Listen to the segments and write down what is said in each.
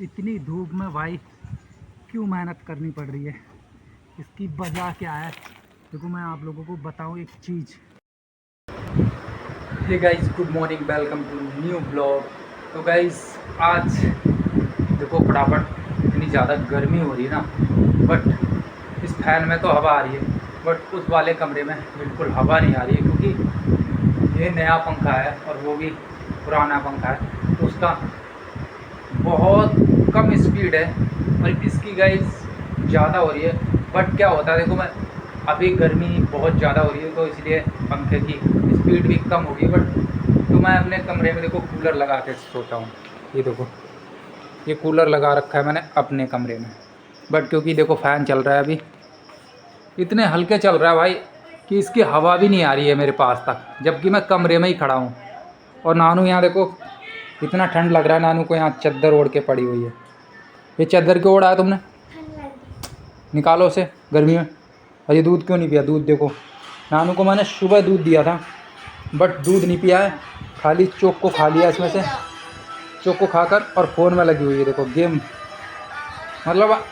इतनी धूप में भाई क्यों मेहनत करनी पड़ रही है, इसकी वजह क्या है? देखो मैं आप लोगों को बताऊं एक चीज़। Hey guys, good morning, welcome to new blog. तो गाइस आज देखो फटाफट इतनी ज़्यादा गर्मी हो रही है ना, बट इस फैन में तो हवा आ रही है, बट उस वाले कमरे में बिल्कुल हवा नहीं आ रही है, क्योंकि ये नया पंखा है और वो भी पुराना पंखा है, तो उसका बहुत कम स्पीड है और इसकी गाइस ज़्यादा हो रही है। बट क्या होता है, देखो मैं अभी गर्मी बहुत ज़्यादा हो रही है तो इसलिए पंखे की स्पीड भी कम हो गई है। बट तो मैं अपने कमरे में देखो कूलर लगा के सोता हूँ। ये देखो, ये कूलर लगा रखा है मैंने अपने कमरे में, बट क्योंकि देखो फ़ैन चल रहा है अभी, इतने हल्के चल रहा है भाई कि इसकी हवा भी नहीं आ रही है मेरे पास तक, जबकि मैं कमरे में ही खड़ा हूँ। और नानू यहाँ देखो, इतना ठंड लग रहा है, नानू को यहाँ चादर ओढ़ के पड़ी हुई है। ये चादर क्यों ओढ़ा है तुमने? निकालो उसे गर्मी में। और ये दूध क्यों नहीं पिया? दूध देखो, नानू को मैंने सुबह दूध दिया था बट दूध नहीं पिया है, खाली चोक को खा लिया इसमें से, चोक को खाकर और फ़ोन में लगी हुई है। देखो गेम, मतलब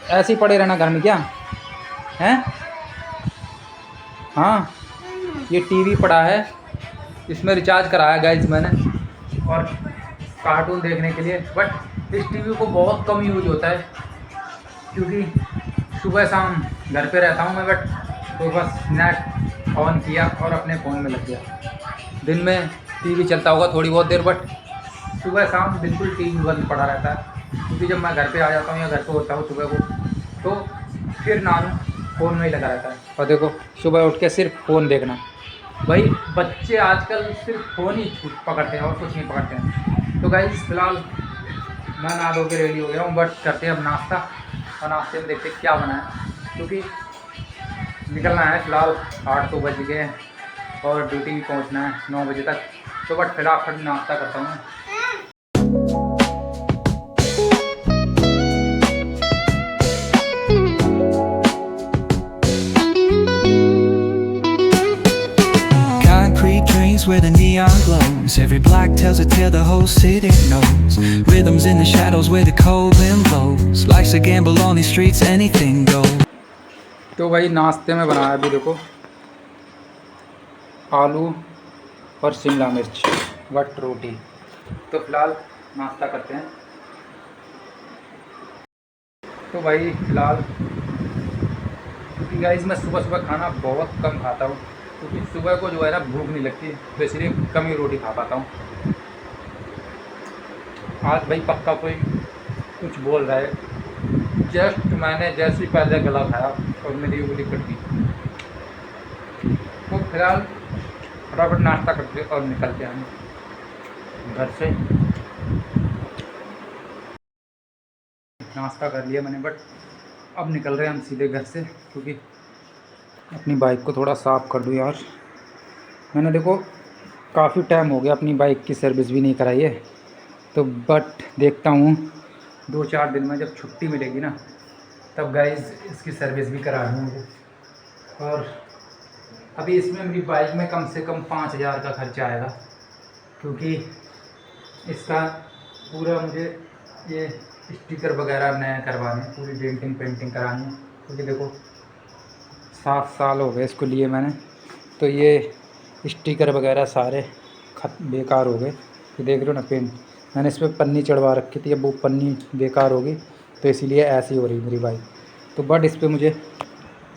ऐसे ही पड़े रहना घर में क्या हैं? हाँ, ये टीवी पड़ा है, इसमें रिचार्ज कराया गाइस मैंने और कार्टून देखने के लिए। बट इस टीवी को बहुत कम यूज होता है, क्योंकि सुबह शाम घर पे रहता हूँ मैं, बट तो बस नेट ऑन किया और अपने फ़ोन में लग गया। दिन में टीवी चलता होगा थोड़ी बहुत देर, बट सुबह शाम बिल्कुल टीवी बंद पड़ा रहता है, क्योंकि जब मैं घर पे आ जाता हूँ या घर पे होता हूँ सुबह को, तो फिर नानू फ़ोन में ही लगा रहता है। और देखो सुबह उठ के सिर्फ फ़ोन देखना। भाई बच्चे आजकल सिर्फ फ़ोन ही पकड़ते हैं और कुछ नहीं पकड़ते हैं। तो गाइस फिलहाल मैं नहा धो के रेडी हो गया हूँ, बट करते हैं अब नाश्ता, और नाश्ते में देखते क्या बना है, क्योंकि निकलना है। फ़िलहाल 8 तो बज गए और ड्यूटी भी पहुँचना है 9 बजे तक। तो बट फिलहाल नाश्ता करता हूँ। Where the neon glows, every block tells a tale the whole city knows. Rhythms in the shadows where the cold wind blows. Life's a gamble on these streets, anything goes. तो भाई नाश्ते में बनाया अभी देखो आलू और शिमला मिर्च वट रोटी। तो फिलहाल नाश्ता करते हैं। तो भाई फिलहाल क्योंकि गाइस मैं सुबह सुबह खाना बहुत कम खाता हूँ, क्योंकि सुबह को जो है ना भूख नहीं लगती, तो इसलिए कम ही रोटी खा पाता हूँ। आज भाई पक्का कोई कुछ बोल रहा है, जस्ट मैंने जैसे ही पहले गला खाया और मेरी उंगली कट गई। तो फिलहाल फटाफट नाश्ता करते और निकलते हैं घर से। नाश्ता कर लिया मैंने, बट अब निकल रहे हैं हम सीधे घर से, क्योंकि अपनी बाइक को थोड़ा साफ़ कर दूँ यार। मैंने देखो काफ़ी टाइम हो गया अपनी बाइक की सर्विस भी नहीं कराई है, तो बट देखता हूँ 2-4 दिन में जब छुट्टी मिलेगी ना, तब गाइस इसकी सर्विस भी करा दूँगी। और अभी इसमें मेरी बाइक में कम से कम 5,000 का खर्चा आएगा, क्योंकि इसका पूरा मुझे ये स्टिकर वगैरह नए करवाने, पूरी डेंटिंग पेंटिंग करानी है, क्योंकि देखो 7 साल हो गए इसको लिए मैंने, तो ये स्टिकर वगैरह सारे बेकार हो गए। ये देख रहे हो ना पेंट, मैंने इस पर पन्नी चढ़वा रखी थी, अब वो पन्नी बेकार होगी, तो इसीलिए ऐसी हो रही मेरी बाइक। तो बट इस पर मुझे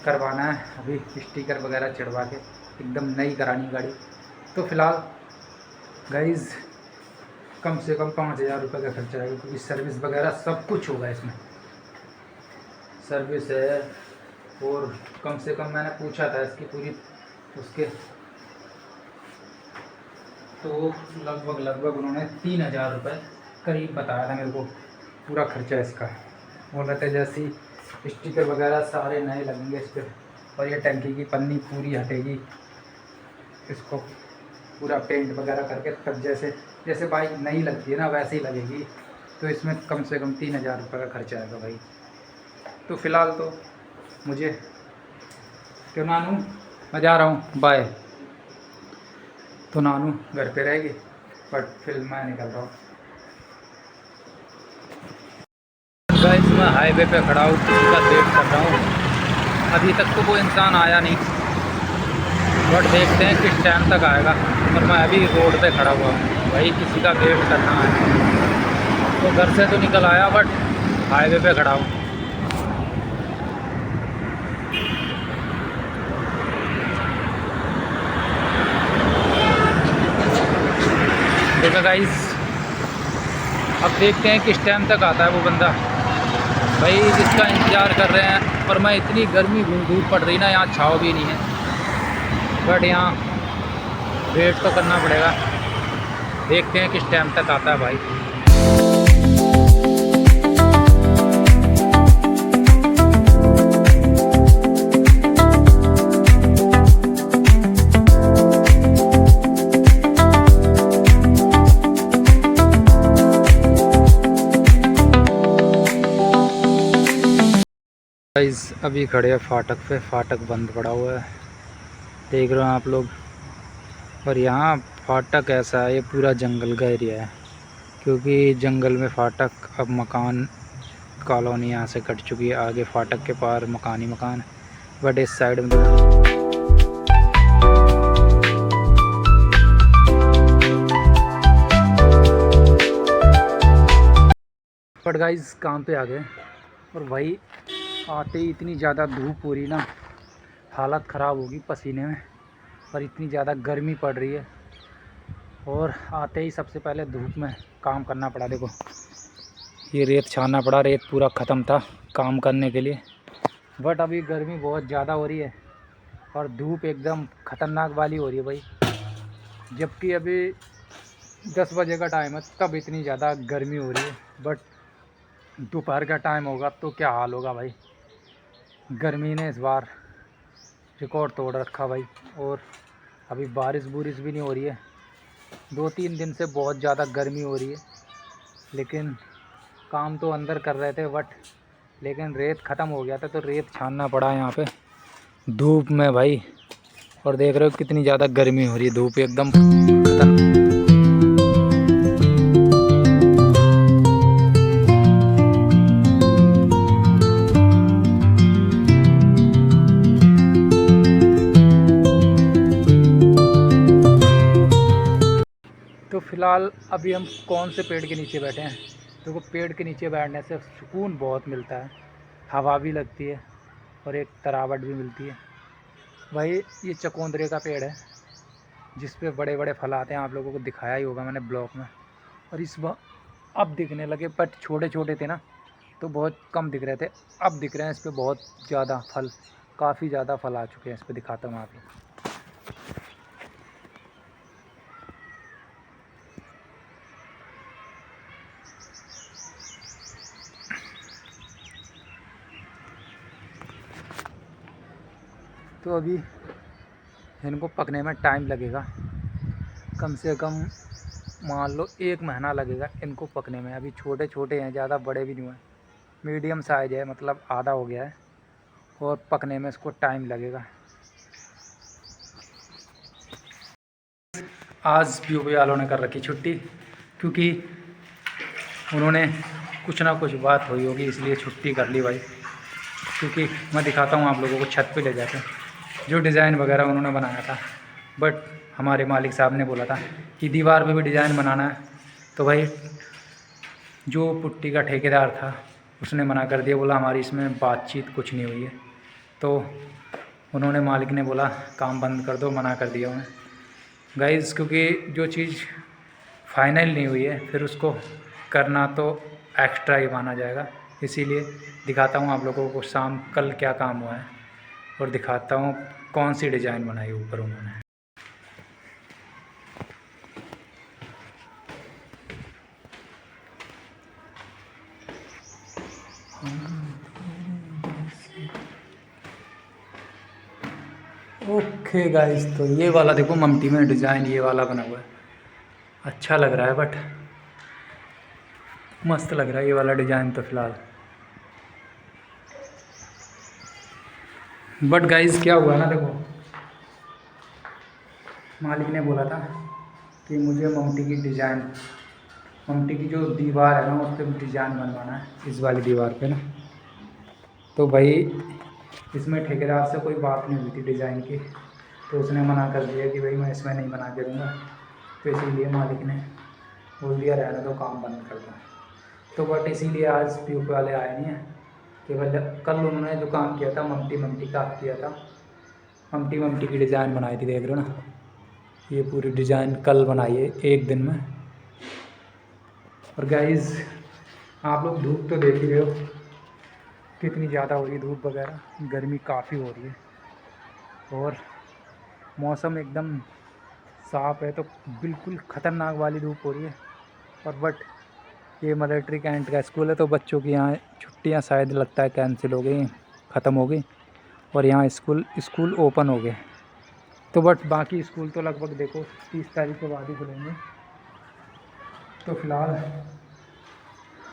करवाना है अभी स्टिकर वगैरह चढ़वा के, एकदम नई करानी गाड़ी। तो फिलहाल गाइज़ कम से कम 5,000 रुपये का खर्चा आएगा, क्योंकि सर्विस वगैरह सब कुछ होगा इसमें, सर्विस है। और कम से कम मैंने पूछा था इसकी पूरी उसके, तो लगभग उन्होंने 3,000 रुपये करीब बताया था मेरे को पूरा खर्चा इसका। बोल रहे थे जैसे स्टिकर वगैरह सारे नए लगेंगे इस पर, और ये टंकी की पन्नी पूरी हटेगी, इसको पूरा पेंट वगैरह करके तब जैसे बाइक नई लगती है ना वैसे ही लगेगी। तो इसमें कम से कम 3,000 रुपये का खर्चा आएगा भाई। तो फ़िलहाल तो मुझे, क्यों नानू मैं जा रहा हूँ, बाय। तो नानू घर पे रहेगी, बट फिर मैं निकल रहा हूँ। गाइस मैं हाईवे पे खड़ा हूँ, किसी का वेट कर रहा हूँ। अभी तक तो कोई इंसान आया नहीं, बट देखते हैं किस टाइम तक आएगा। और मैं अभी रोड पे खड़ा हुआ हूँ भाई, किसी का वेट करना है। तो घर से तो निकल आया बट हाईवे पे खड़ा हूँ। देखो गाइस, अब देखते हैं किस टाइम तक आता है वो बंदा भाई, जिसका इंतज़ार कर रहे हैं। और मैं इतनी गर्मी धूप पड़ रही ना, यहाँ छाँव भी नहीं है, बट यहाँ वेट तो करना पड़ेगा। देखते हैं किस टाइम तक आता है भाई। गाइस अभी खड़े हैं फाटक पे, फाटक बंद पड़ा हुआ है, देख रहे हो आप लोग। और यहाँ फाटक ऐसा है, ये पूरा जंगल का एरिया है, क्योंकि जंगल में फाटक, अब मकान कॉलोनी यहाँ से कट चुकी है। आगे फाटक के पार मकान ही मकान, बट इस साइड में बट गाइस काम पे आ गए। और भाई आते ही इतनी ज़्यादा धूप हो रही ना, हालत ख़राब होगी पसीने में। और इतनी ज़्यादा गर्मी पड़ रही है, और आते ही सबसे पहले धूप में काम करना पड़ा। देखो ये रेत छानना पड़ा, रेत पूरा ख़त्म था काम करने के लिए। बट अभी गर्मी बहुत ज़्यादा हो रही है और धूप एकदम ख़तरनाक वाली हो रही है भाई। जबकि अभी 10 बजे का टाइम है, तब इतनी ज़्यादा गर्मी हो रही है। बट दोपहर का टाइम होगा तो क्या हाल होगा भाई। गर्मी ने इस बार रिकॉर्ड तोड़ रखा भाई। और अभी बारिश बुरिश भी नहीं हो रही है, 2-3 दिन से बहुत ज़्यादा गर्मी हो रही है। लेकिन काम तो अंदर कर रहे थे, बट लेकिन रेत ख़त्म हो गया था, तो रेत छानना पड़ा यहाँ पे धूप में भाई। और देख रहे हो कितनी ज़्यादा गर्मी हो रही है, धूप एकदम खतरनाक। तो फ़िलहाल अभी हम कौन से पेड़ के नीचे बैठे हैं। देखो पेड़ के नीचे बैठने से सुकून बहुत मिलता है, हवा भी लगती है और एक तरावट भी मिलती है भाई। ये चकोंदरे का पेड़ है, जिस पे बड़े बड़े फल आते हैं, आप लोगों को दिखाया ही होगा मैंने ब्लॉग में। और इस बार अब दिखने लगे, बट छोटे छोटे थे ना तो बहुत कम दिख रहे थे, अब दिख रहे हैं इस पर बहुत ज़्यादा फल, काफ़ी ज़्यादा फल आ चुके हैं इस पर। दिखाता हूँ आपको। तो अभी इनको पकने में टाइम लगेगा, कम से कम मान लो 1 महीना लगेगा इनको पकने में। अभी छोटे छोटे हैं, ज़्यादा बड़े भी नहीं हुए, मीडियम साइज है, मतलब आधा हो गया है। और पकने में इसको टाइम लगेगा। आज पीयूबी वालों ने कर रखी छुट्टी, क्योंकि उन्होंने कुछ ना कुछ बात हुई होगी, इसलिए छुट्टी कर ली भाई। क्योंकि मैं दिखाता हूँ आप लोगों को, छत पे ले जाकर जो डिज़ाइन वगैरह उन्होंने बनाया था। बट हमारे मालिक साहब ने बोला था कि दीवार पे भी डिज़ाइन बनाना है, तो भाई जो पुट्टी का ठेकेदार था उसने मना कर दिया, बोला हमारी इसमें बातचीत कुछ नहीं हुई है। तो उन्होंने, मालिक ने बोला काम बंद कर दो, मना कर दिया उन्हें गाइज़। क्योंकि जो चीज़ फाइनल नहीं हुई है फिर उसको करना तो एक्स्ट्रा ही माना जाएगा। इसीलिए दिखाता हूँ आप लोगों को शाम कल क्या काम हुआ है, और दिखाता हूँ कौन सी डिज़ाइन बनाई ऊपर उन्होंने। ओके गाइस, तो ये वाला देखो ममटी में डिज़ाइन ये वाला बना हुआ है, अच्छा लग रहा है, बट मस्त लग रहा है ये वाला डिज़ाइन तो फ़िलहाल। बट गाइस क्या हुआ ना, देखो मालिक ने बोला था कि मुझे ममटी की डिज़ाइन ममटी की जो दीवार है ना उस पर डिजाइन बनवाना है, इस वाली दीवार पे ना। तो भाई इसमें ठेकेदार से कोई बात नहीं हुई थी डिज़ाइन की, तो उसने मना कर दिया कि भाई मैं इसमें नहीं बना के दूँगा। तो इसीलिए मालिक ने बोल दिया रहने दो, काम बंद कर दो। तो बट इसीलिए आज पीयूष वाले आए नहीं हैं। केवल कल उन्होंने जो काम किया था ममटी का किया था, ममटी की डिज़ाइन बनाई थी, देख रहे हो ना, ये पूरी डिज़ाइन कल बनाई है एक दिन में। और गाइस आप लोग धूप तो देख ही रहे हो कितनी ज़्यादा हो रही है धूप वगैरह, गर्मी काफ़ी हो रही है और मौसम एकदम साफ़ है, तो बिल्कुल ख़तरनाक वाली धूप हो रही है। और बट ये मिलिट्री कैंट का स्कूल है, तो बच्चों की यहाँ छुट्टियाँ शायद लगता है कैंसिल हो गई, ख़त्म हो गई, और यहाँ स्कूल ओपन हो गए। तो बट बाकी स्कूल तो लगभग देखो 30 तारीख के बाद ही खुलेंगे। तो फिलहाल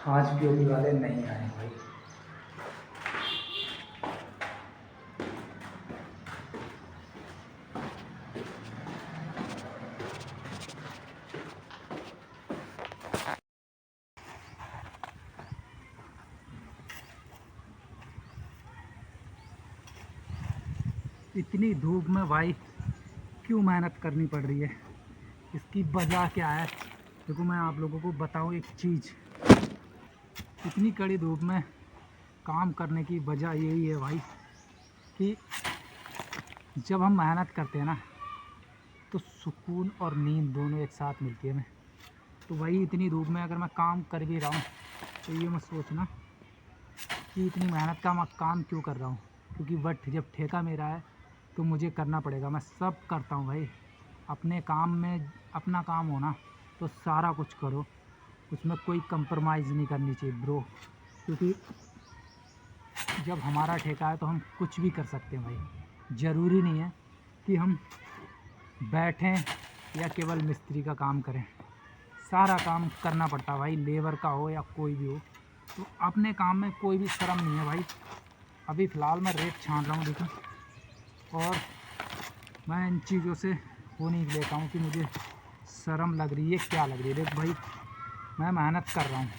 आज पीओपी वाले नहीं आए भाई। इतनी धूप में भाई क्यों मेहनत करनी पड़ रही है, इसकी वजह क्या है? देखो मैं आप लोगों को बताऊं एक चीज़, इतनी कड़ी धूप में काम करने की वजह यही है भाई कि जब हम मेहनत करते हैं ना तो सुकून और नींद दोनों एक साथ मिलती है हमें। तो वही इतनी धूप में अगर मैं काम कर भी रहा हूँ तो ये मत सोचना कि इतनी मेहनत का मैं काम क्यों कर रहा हूँ, क्योंकि बट जब ठेका मेरा है तो मुझे करना पड़ेगा। मैं सब करता हूँ भाई, अपने काम में अपना काम होना तो सारा कुछ करो, उसमें कोई कंप्रोमाइज़ नहीं करनी चाहिए ब्रो, क्योंकि जब हमारा ठेका है तो हम कुछ भी कर सकते हैं भाई। ज़रूरी नहीं है कि हम बैठें या केवल मिस्त्री का काम करें, सारा काम करना पड़ता है भाई, लेबर का हो या कोई भी हो। तो अपने काम में कोई भी शर्म नहीं है भाई। अभी फ़िलहाल मैं रेत छान रहा हूँ देखो, और मैं इन चीज़ों से वो नहीं लेता हूँ कि मुझे शर्म लग रही है क्या लग रही है। देख भाई मैं मेहनत कर रहा हूँ,